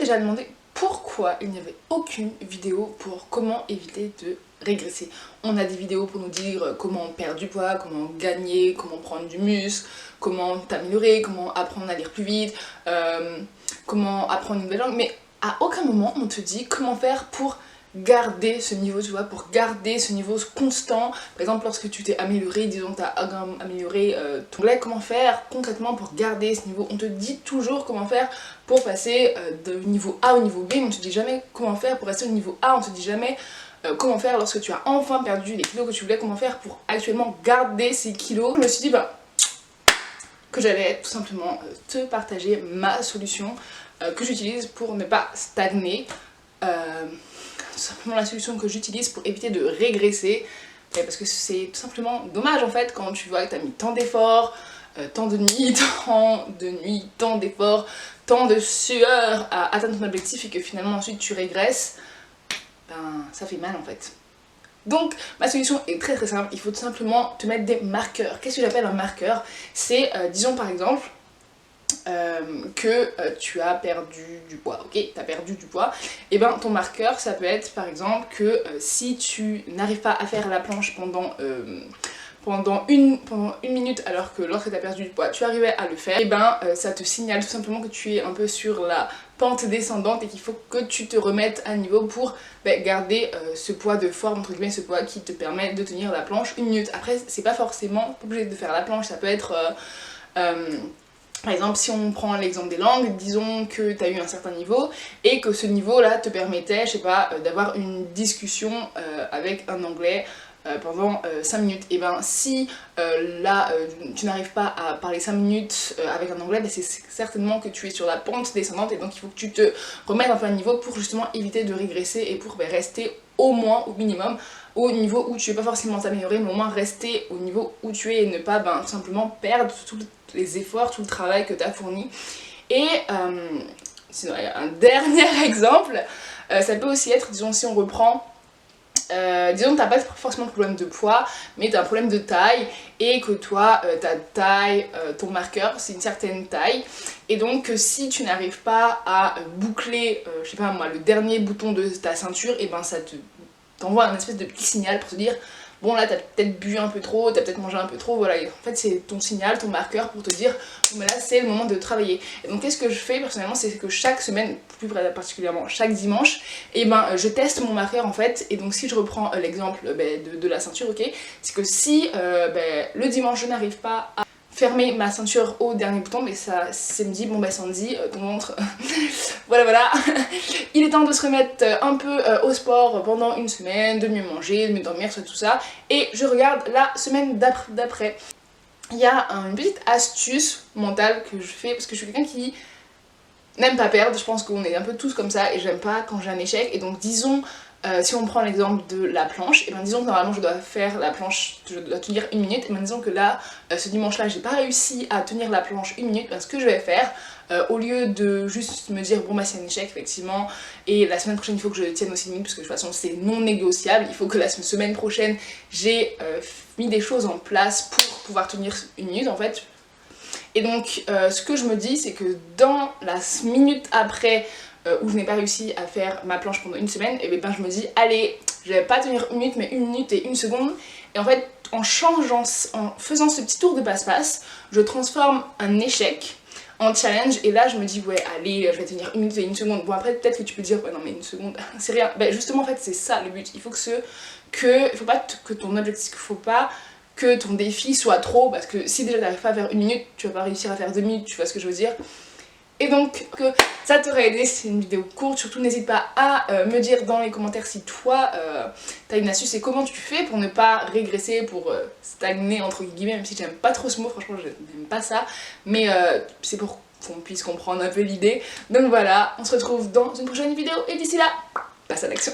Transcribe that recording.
déjà demandé pourquoi il n'y avait aucune vidéo pour comment éviter de régresser. On a des vidéos pour nous dire comment perdre du poids, comment gagner, comment prendre du muscle, comment t'améliorer, comment apprendre à lire plus vite, comment apprendre une nouvelle langue, mais à aucun moment on te dit comment faire pour garder ce niveau, tu vois, pour garder ce niveau constant. Par exemple, lorsque tu t'es amélioré, disons que tu as amélioré ton anglais, comment faire concrètement pour garder ce niveau. On te dit toujours comment faire pour passer du niveau A au niveau B, mais on te dit jamais comment faire pour rester au niveau A, on te dit jamais comment faire lorsque tu as enfin perdu les kilos que tu voulais, comment faire pour actuellement garder ces kilos. Je me suis dit que j'allais tout simplement te partager ma solution que j'utilise pour ne pas stagner. Tout simplement la solution que j'utilise pour éviter de régresser, parce que c'est tout simplement dommage en fait quand tu vois que tu as mis tant d'efforts, tant de nuits, tant d'efforts, tant de sueur à atteindre ton objectif et que finalement ensuite tu régresses, ben ça fait mal en fait. Donc ma solution est très simple, il faut tout simplement te mettre des marqueurs. Qu'est-ce que j'appelle un marqueur? C'est, disons par exemple, que tu as perdu du poids, ok, tu as perdu du poids, et ben ton marqueur ça peut être par exemple que si tu n'arrives pas à faire la planche pendant une minute alors que lorsque tu as perdu du poids tu arrivais à le faire, et ben ça te signale tout simplement que tu es un peu sur la pente descendante et qu'il faut que tu te remettes à niveau pour garder ce poids de forme, entre guillemets, ce poids qui te permet de tenir la planche une minute. Après c'est pas forcément obligé de faire la planche, ça peut être par exemple, si on prend l'exemple des langues, disons que tu as eu un certain niveau et que ce niveau-là te permettait, je sais pas, d'avoir une discussion avec un anglais pendant 5 minutes. Et ben si tu n'arrives pas à parler 5 minutes avec un anglais, c'est certainement que tu es sur la pente descendante et donc il faut que tu te remettes un peu à niveau pour justement éviter de régresser et pour rester au moins, au minimum, au niveau où tu ne veux pas forcément t'améliorer, mais au moins rester au niveau où tu es et ne pas tout simplement perdre tous les efforts, tout le travail que tu as fourni. Et sinon, un dernier exemple, ça peut aussi être, disons si on reprend, disons que t'as pas forcément de problème de poids, mais t'as un problème de taille et que toi, ta taille, ton marqueur, c'est une certaine taille. Et donc si tu n'arrives pas à boucler, je sais pas moi, le dernier bouton de ta ceinture, et ben ça t'envoie un espèce de petit signal pour te dire bon là t'as peut-être bu un peu trop, t'as peut-être mangé un peu trop, voilà. Et en fait c'est ton signal, ton marqueur pour te dire bon mais là c'est le moment de travailler. Et donc qu'est-ce que je fais personnellement, c'est que chaque semaine, plus particulièrement chaque dimanche, et ben je teste mon marqueur en fait. Et donc si je reprends l'exemple de la ceinture, ok, c'est que si le dimanche je n'arrive pas à fermer ma ceinture au dernier bouton, mais ça samedi, bon Sandy, ton ventre, voilà, il est temps de se remettre un peu au sport pendant une semaine, de mieux manger, de mieux dormir, tout ça, et je regarde la semaine d'après. Il y a une petite astuce mentale que je fais, parce que je suis quelqu'un qui n'aime pas perdre, je pense qu'on est un peu tous comme ça, et j'aime pas quand j'ai un échec, et donc disons, si on prend l'exemple de la planche, et bien disons que normalement je dois faire la planche, je dois tenir une minute, et bien disons que là, ce dimanche là, j'ai pas réussi à tenir la planche une minute, ce que je vais faire, au lieu de juste me dire bon bah c'est un échec effectivement, et la semaine prochaine il faut que je tienne aussi une minute, parce que de toute façon c'est non négociable, il faut que la semaine prochaine j'ai mis des choses en place pour pouvoir tenir une minute en fait. Et donc ce que je me dis c'est que dans la minute après où je n'ai pas réussi à faire ma planche pendant une semaine, et bien je me dis allez, je vais pas tenir une minute mais une minute et une seconde. Et en fait en faisant ce petit tour de passe-passe, je transforme un échec en challenge, et là je me dis ouais allez je vais tenir une minute et une seconde. Bon après peut-être que tu peux dire ouais non mais une seconde c'est rien, justement en fait c'est ça le but, il faut il faut pas que ton objectif, il faut pas que ton défi soit trop, parce que si déjà t'arrives pas à faire une minute, tu vas pas réussir à faire 2 minutes, tu vois ce que je veux dire. Et donc que ça t'aurait aidé, c'est une vidéo courte, surtout n'hésite pas à me dire dans les commentaires si toi t'as une astuce et comment tu fais pour ne pas régresser, pour stagner entre guillemets, même si j'aime pas trop ce mot, franchement je n'aime pas ça, mais c'est pour qu'on puisse comprendre un peu l'idée. Donc voilà, on se retrouve dans une prochaine vidéo et d'ici là, passe à l'action.